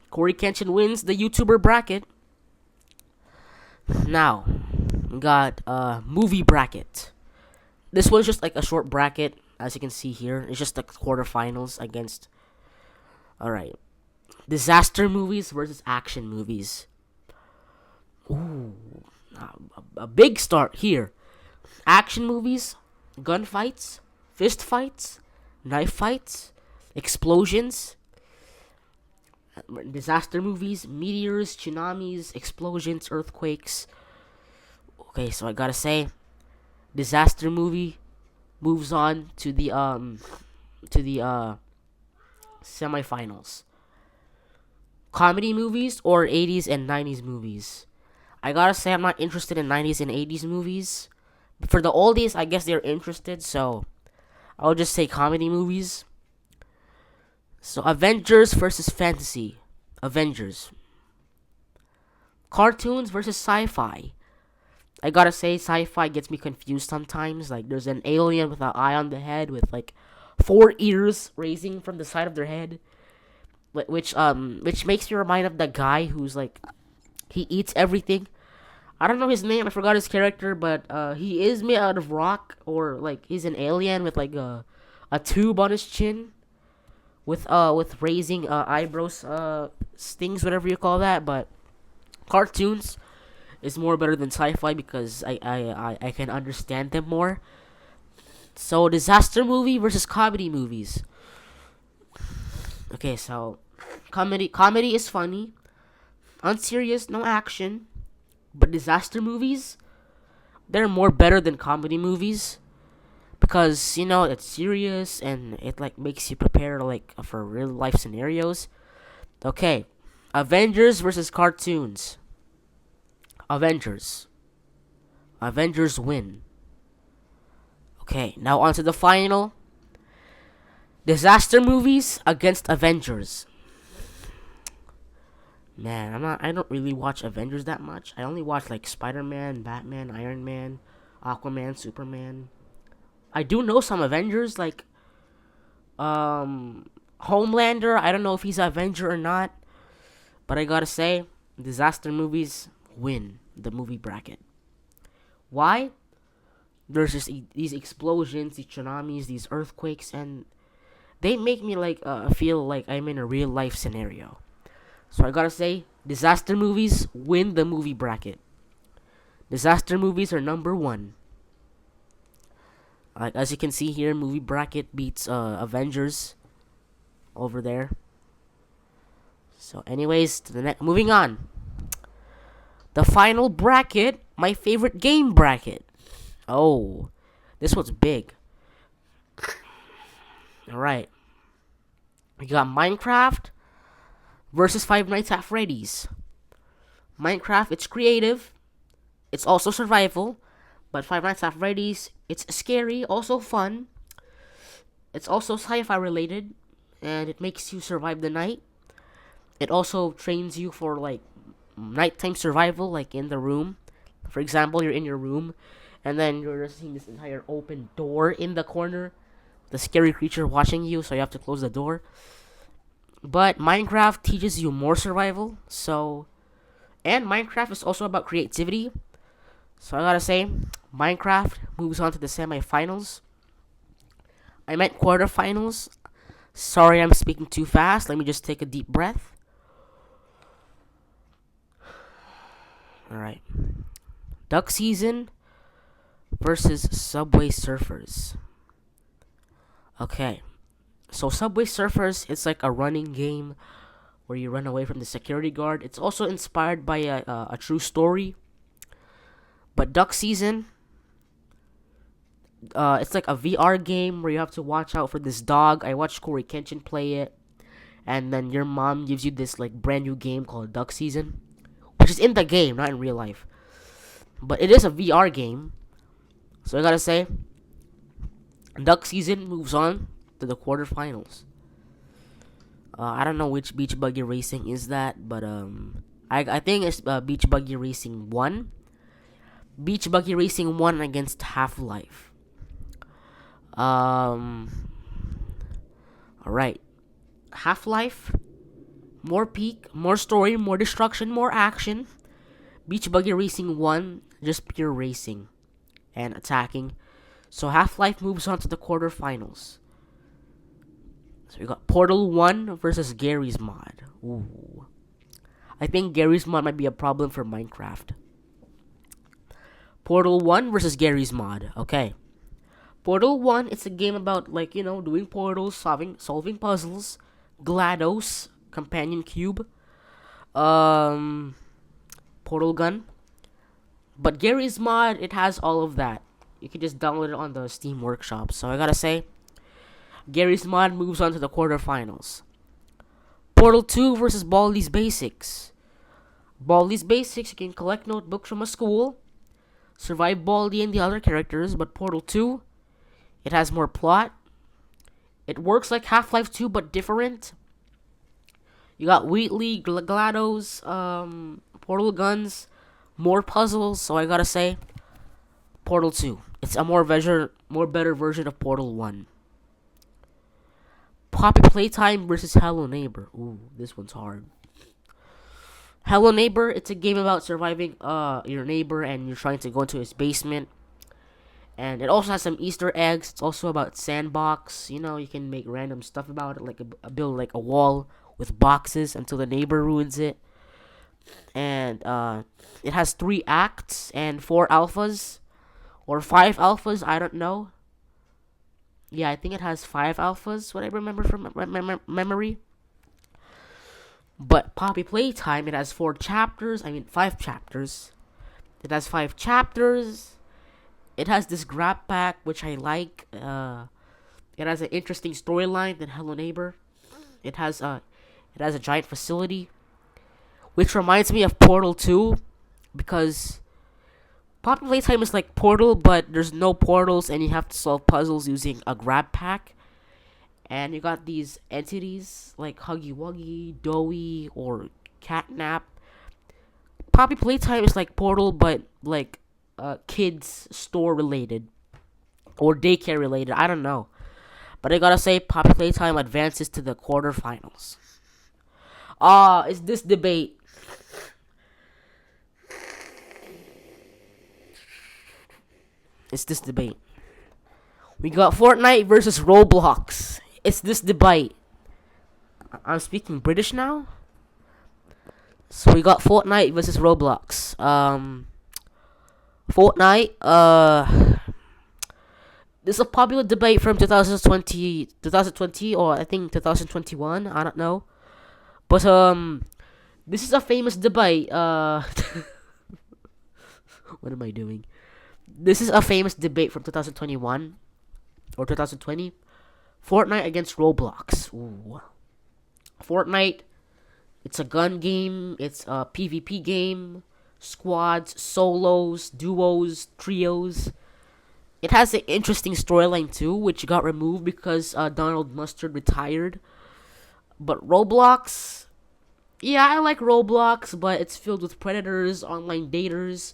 [SPEAKER 1] Corey Kenshin wins the YouTuber bracket. Now, we got movie bracket. This was just like a short bracket, as you can see here. It's just the quarterfinals against. Alright. Disaster movies versus action movies. Ooh. A big start here. Action movies, gunfights, fist fights, knife fights, explosions. Disaster movies, meteors, tsunamis, explosions, earthquakes. Okay, so I gotta say, disaster movie moves on to the semifinals. Comedy movies or 80s and 90s movies. I gotta say, I'm not interested in 90s and 80s movies. For the oldies, I guess they're interested, so I'll just say comedy movies. So, Avengers versus fantasy. Avengers. Cartoons versus sci-fi. I gotta say, sci-fi gets me confused sometimes. Like, there's an alien with an eye on the head with, like, 4 ears raising from the side of their head. Which makes me remind of the guy who's, like, he eats everything. I don't know his name. I forgot his character, but he is made out of rock, or like he's an alien with like a tube on his chin, with raising eyebrows, stings, whatever you call that. But cartoons is more better than sci-fi because I can understand them more. So disaster movie versus comedy movies. Okay, so comedy is funny, unserious, no action. But disaster movies, they're more better than comedy movies because, you know, it's serious and it like makes you prepare like for real life scenarios. Okay, Avengers versus cartoons. Avengers win. Okay, now on to the final. Disaster movies against Avengers. Man, I don't really watch Avengers that much. I only watch like Spider-Man, Batman, Iron Man, Aquaman, Superman. I do know some Avengers like Homelander. I don't know if he's an Avenger or not, but I gotta say, disaster movies win the movie bracket. Why? There's just these explosions, these tsunamis, these earthquakes, and they make me like feel like I'm in a real life scenario. So I gotta say, disaster movies win the movie bracket. Disaster movies are number 1. Like as you can see here, movie bracket beats Avengers over there. So, anyways, to the moving on. The final bracket, my favorite game bracket. Oh, this one's big. All right, we got Minecraft versus Five Nights at Freddy's. Minecraft, it's creative. It's also survival. But Five Nights at Freddy's, it's scary, also fun. It's also sci-fi related. And it makes you survive the night. It also trains you for, like, nighttime survival, like in the room. For example, you're in your room. And then you're just seeing this entire open door in the corner. The scary creature watching you, so you have to close the door. But Minecraft teaches you more survival, so... And Minecraft is also about creativity. So I gotta say, Minecraft moves on to the semifinals. I meant quarterfinals. Sorry, I'm speaking too fast. Let me just take a deep breath. Alright. Duck Season versus Subway Surfers. Okay. So Subway Surfers, it's like a running game where you run away from the security guard. It's also inspired by a true story. But Duck Season, it's like a VR game where you have to watch out for this dog. I watched Corey Kenshin play it, and then your mom gives you this like brand new game called Duck Season, which is in the game, not in real life. But it is a VR game, so I gotta say, Duck Season moves on to the quarterfinals. I don't know which Beach Buggy Racing is that, but I think it's Beach Buggy Racing 1. Beach Buggy Racing 1 against Half Life. Alright. Half Life, more peak, more story, more destruction, more action. Beach Buggy Racing 1, just pure racing and attacking. So Half Life moves on to the quarterfinals. So we got Portal 1 versus Garry's Mod. Ooh. I think Garry's Mod might be a problem for Minecraft. Portal 1 versus Garry's Mod. Okay. Portal 1, it's a game about, like, doing portals, solving puzzles. GLaDOS, companion cube. Portal gun. But Garry's Mod, it has all of that. You can just download it on the Steam Workshop. So I gotta say, Garry's Mod moves on to the quarterfinals. Portal 2 versus Baldi's Basics. Baldi's Basics, you can collect notebooks from a school, survive Baldi and the other characters, but Portal 2, it has more plot. It works like Half-Life 2, but different. You got Wheatley, GLaDOS, portal guns, more puzzles, so I gotta say, Portal 2. It's a more better version of Portal 1. Poppy Playtime versus Hello Neighbor. Ooh, this one's hard. Hello Neighbor, it's a game about surviving your neighbor and you're trying to go into his basement. And it also has some Easter eggs. It's also about sandbox. You can make random stuff about it, like build like a wall with boxes until the neighbor ruins it. And it has 3 acts and 4 alphas. Or 5 alphas, I don't know. Yeah, I think it has 5 alphas, what I remember from memory. But Poppy Playtime, it has 5 chapters. It has 5 chapters. It has this grab pack, which I like. It has an interesting storyline than Hello Neighbor. It has a giant facility, which reminds me of Portal 2, because Poppy Playtime is like Portal, but there's no portals, and you have to solve puzzles using a grab pack. And you got these entities like Huggy Wuggy, Doughy, or Catnap. Poppy Playtime is like Portal, but like kids store related or daycare related. I don't know, but I gotta say, Poppy Playtime advances to the quarterfinals. It's this debate. We got Fortnite versus Roblox. It's this debate. I'm speaking British now. So we got Fortnite versus Roblox. Fortnite, this is a popular debate from 2020, or I think 2021, I don't know. But, this is a famous debate, what am I doing? This is a famous debate from 2021, or 2020. Fortnite against Roblox. Ooh. Fortnite, it's a gun game, it's a PvP game, squads, solos, duos, trios. It has an interesting storyline too, which got removed because Donald Mustard retired. But Roblox, yeah, I like Roblox, but it's filled with predators, online daters,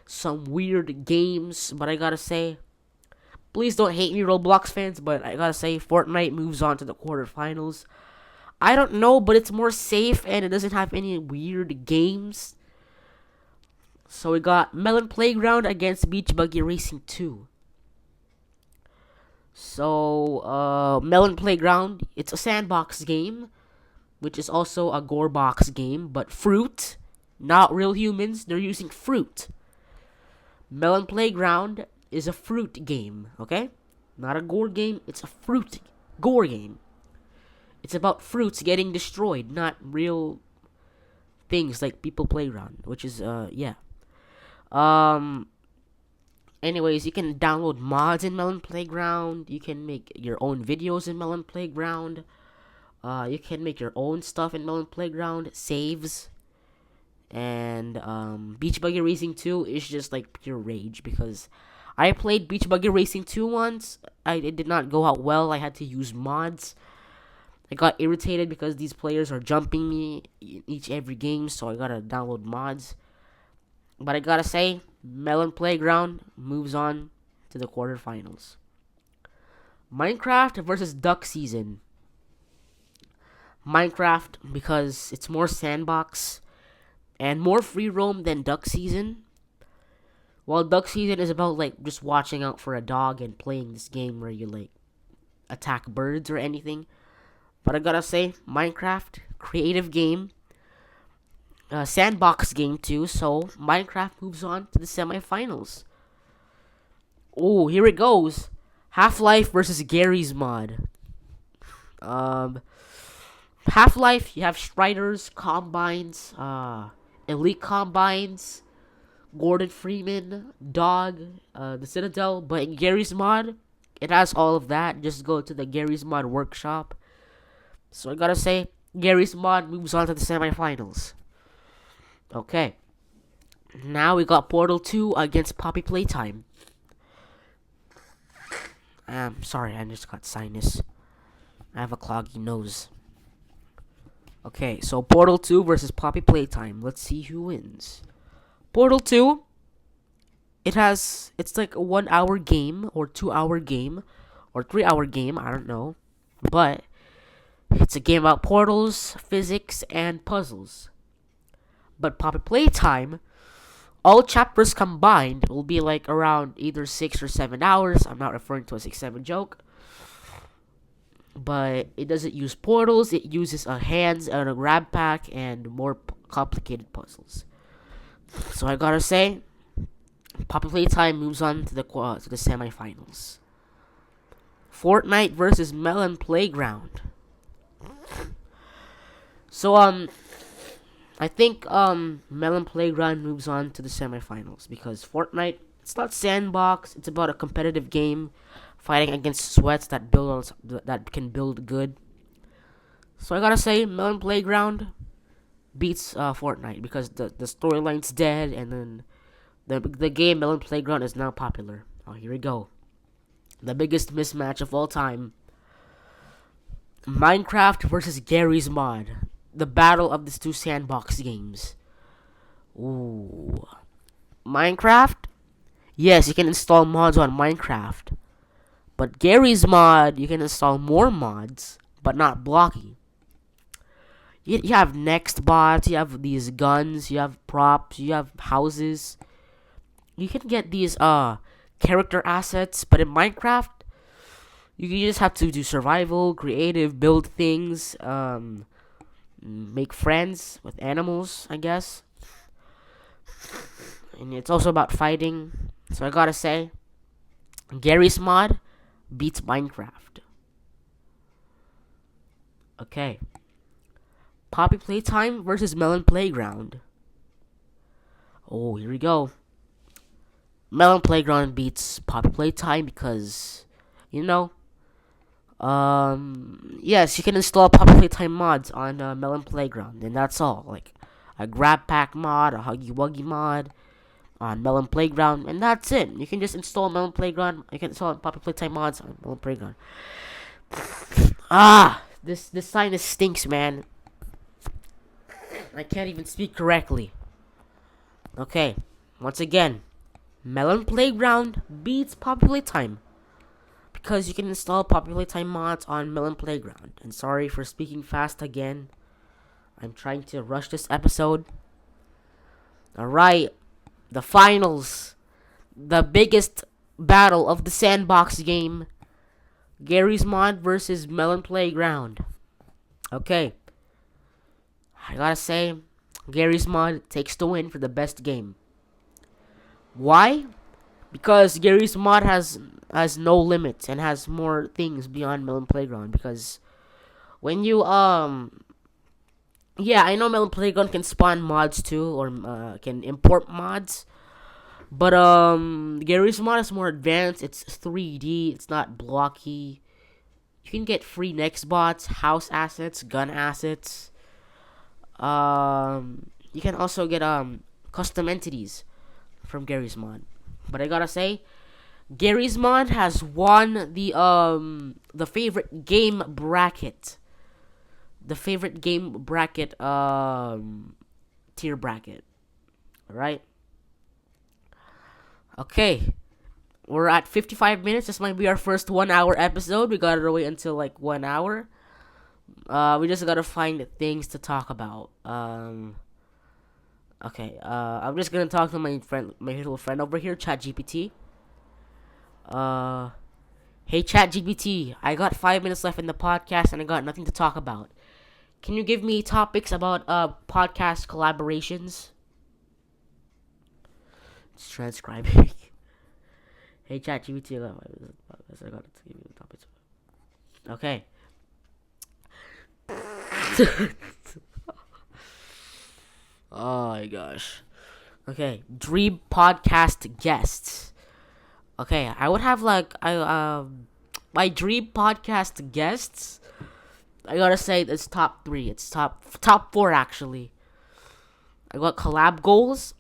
[SPEAKER 1] some weird games. But I gotta say, please don't hate me, Roblox fans, but I gotta say, Fortnite moves on to the quarterfinals. I don't know, but it's more safe and it doesn't have any weird games. So we got Melon Playground against Beach Buggy Racing 2. So, Melon Playground, it's a sandbox game, which is also a gore box game, but fruit, not real humans, they're using fruit. Melon Playground is a fruit game, okay? Not a gore game, it's a fruit gore game. It's about fruits getting destroyed, not real things like People Playground, which is, yeah. Anyways, you can download mods in Melon Playground. You can make your own videos in Melon Playground. You can make your own stuff in Melon Playground. Saves. And Beach Buggy Racing 2 is just like pure rage because I played Beach Buggy Racing 2 once. It did not go out well. I had to use mods. I got irritated because these players are jumping me in every game, so I gotta download mods. But I gotta say, Melon Playground moves on to the quarterfinals. Minecraft versus Duck Season. Minecraft because it's more sandbox and more free roam than Duck Season. While Duck Season is about like just watching out for a dog and playing this game where you like attack birds or anything. But I gotta say, Minecraft, creative game, sandbox game too. So Minecraft moves on to the semifinals. Oh, here it goes. Half-Life versus Gary's Mod. Half-Life, you have Striders, Combines, Elite Combines, Gordon Freeman, Dog, the Citadel. But in Gary's Mod, it has all of that. Just go to the Gary's Mod workshop. So I gotta say, Gary's Mod moves on to the semifinals. Okay. Now we got Portal 2 against Poppy Playtime. Sorry, I just got sinus. I have a cloggy nose. Okay, so Portal 2 versus Poppy Playtime. Let's see who wins. Portal 2, it's like a 1 hour game, or 2 hour game, or 3 hour game, I don't know. But it's a game about portals, physics, and puzzles. But Poppy Playtime, all chapters combined will be like around either 6 or 7 hours. I'm not referring to a 6-7 joke. But it doesn't use portals. It uses a hands and a grab pack and more complicated puzzles. So I gotta say, Poppy Playtime moves on to the semifinals. Fortnite versus Melon Playground. So I think Melon Playground moves on to the semifinals because Fortnite, it's not sandbox. It's about a competitive game, fighting against sweats that can build good. So I gotta say, Melon Playground beats Fortnite because the storyline's dead, and then the game Melon Playground is now popular. Oh, here we go. The biggest mismatch of all time. Minecraft versus Gary's Mod. The battle of these two sandbox games. Ooh. Minecraft? Yes, you can install mods on Minecraft. But Gary's Mod, you can install more mods, but not Blocky. You have next bots, you have these guns, you have props, you have houses. You can get these character assets, but in Minecraft, you just have to do survival, creative, build things, make friends with animals, I guess. And it's also about fighting. So I gotta say, Gary's Mod beats Minecraft. Okay. Poppy Playtime versus Melon Playground. Oh, here we go. Melon Playground beats Poppy Playtime because, yes, you can install Poppy Playtime mods on Melon Playground, and that's all. Like a Grab Pack mod, a Huggy Wuggy mod on Melon Playground, and that's it. You can just install Melon Playground. You can install Poppy Playtime mods on Melon Playground. This sinus stinks, man. I can't even speak correctly. Okay, once again, Melon Playground beats Poppy Playtime because you can install Poppy Playtime mods on Melon Playground. And sorry for speaking fast again. I'm trying to rush this episode. Alright, the finals. The biggest battle of the sandbox game. Gary's Mod versus Melon Playground. Okay. I gotta say, Gary's Mod takes the win for the best game. Why? Because Gary's Mod has no limits and has more things beyond Melon Playground. Because when you yeah, I know Melon Playground can spawn mods too, or can import mods. But Garry's Mod is more advanced. It's 3D. It's not blocky. You can get free next bots, house assets, gun assets. You can also get custom entities from Garry's Mod. But I gotta say, Garry's Mod has won the favorite game bracket. The favorite game bracket tier bracket. Alright? Okay. We're at 55 minutes. This might be our first 1 hour episode. We gotta wait until like 1 hour. We just gotta find things to talk about. Okay. I'm just gonna talk to my little friend over here, ChatGPT. Hey ChatGPT, I got 5 minutes left in the podcast and I got nothing to talk about. Can you give me topics about podcast collaborations? It's transcribing. Hey ChatGPT, I got to give you topics. Okay. Oh my gosh. Okay, dream podcast guests. Okay, I would have like my dream podcast guests. I gotta say it's top 3. It's top 4 actually. I got collab goals,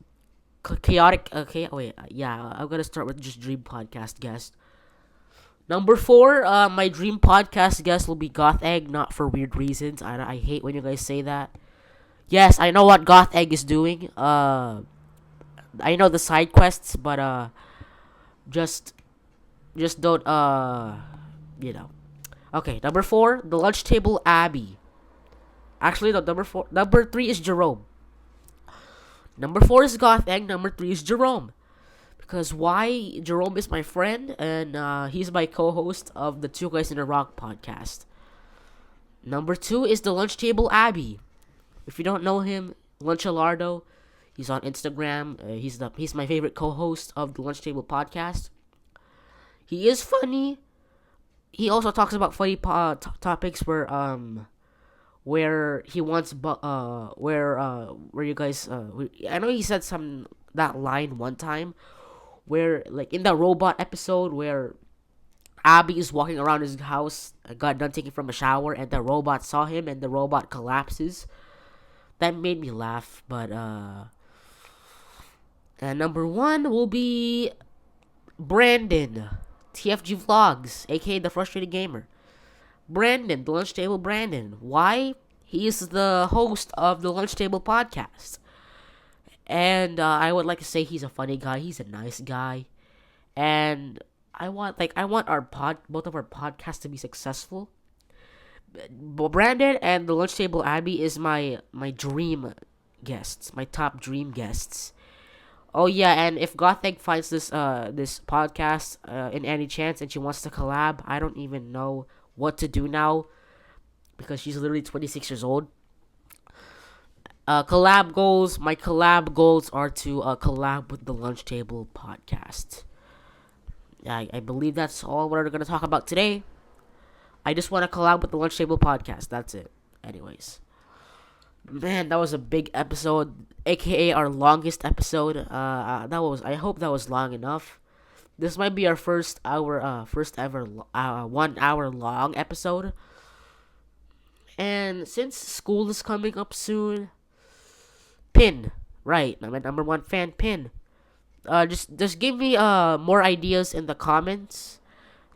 [SPEAKER 1] chaotic. Okay, wait, yeah, I'm gonna start with just dream podcast guest. Number 4, my dream podcast guest will be Goth Egg, not for weird reasons. I hate when you guys say that. Yes, I know what Goth Egg is doing. I know the side quests, but just don't you know. Okay, number 4, the lunch table Abby. Actually, no, number 3 is Jerome. Number 4 is Goth Egg. Number 3 is Jerome. Because why? Jerome is my friend, and he's my co-host of the Two Guys in a Rock podcast. Number 2 is the lunch table Abby. If you don't know him, Lunchalardo, he's on Instagram. He's my favorite co-host of the Lunch Table podcast. He is funny. He also talks about funny topics where he wants where you guys I know he said that line one time where like in the robot episode where Abby is walking around his house, got done taking from a shower, and the robot saw him and the robot collapses. That made me laugh, but and number 1 will be Brandon, TFG Vlogs, aka the Frustrated Gamer. Brandon, the Lunch Table Brandon. Why? He is the host of the Lunch Table podcast. And I would like to say he's a funny guy. He's a nice guy. And I want both of our podcasts to be successful. Brandon and the Lunch Table Abby is my dream guests, my top dream guests. Oh yeah, and if Gotheg finds this podcast in any chance and she wants to collab, I don't even know what to do now because she's literally 26 years old. Collab goals. My collab goals are to collab with the Lunch Table podcast. I believe that's all we're gonna talk about today. I just want to collab with the Lunch Table podcast. That's it. Anyways, man, that was a big episode, aka our longest episode. I hope that was long enough. This might be our first ever 1 hour long episode. And since school is coming up soon, Pin, right? I'm my number 1 fan, Pin. Just give me more ideas in the comments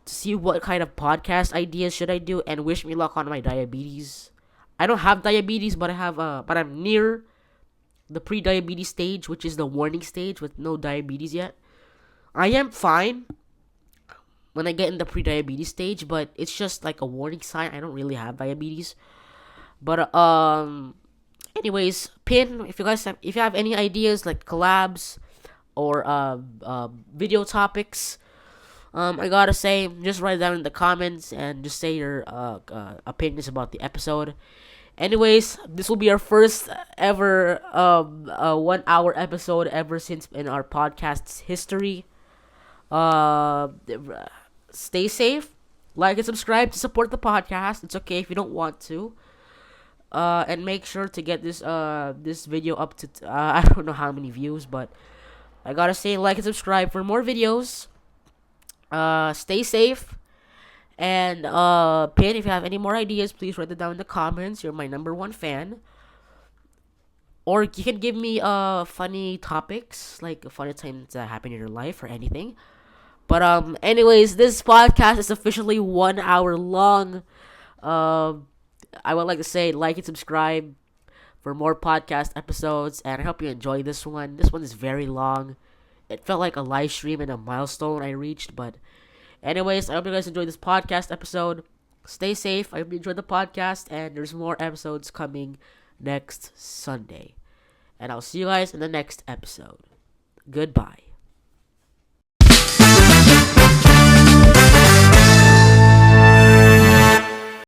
[SPEAKER 1] to see what kind of podcast ideas should I do, and wish me luck on my diabetes. I don't have diabetes, but I'm near the pre-diabetes stage, which is the warning stage with no diabetes yet. I am fine when I get in the pre-diabetes stage, but it's just like a warning sign. I don't really have diabetes. But anyways, Pin, if you have any ideas like collabs or video topics, I gotta say, just write it down in the comments and just say your opinions about the episode. Anyways, this will be our first ever 1 hour episode ever since in our podcast's history. Stay safe, like and subscribe to support the podcast. It's okay if you don't want to. And make sure to get this video up to I don't know how many views, but I gotta say, like and subscribe for more videos. Stay safe. And Pin, if you have any more ideas, please write it down in the comments. You're my number one fan. Or you can give me funny topics, like funny times that happen in your life or anything. But anyways, this podcast is officially 1 hour long. I would like to say like and subscribe for more podcast episodes, and I hope you enjoy this one. This one is very long. It felt like a live stream and a milestone I reached, but anyways, I hope you guys enjoyed this podcast episode. Stay safe. I hope you enjoyed the podcast, and there's more episodes coming next Sunday. And I'll see you guys in the next episode. Goodbye.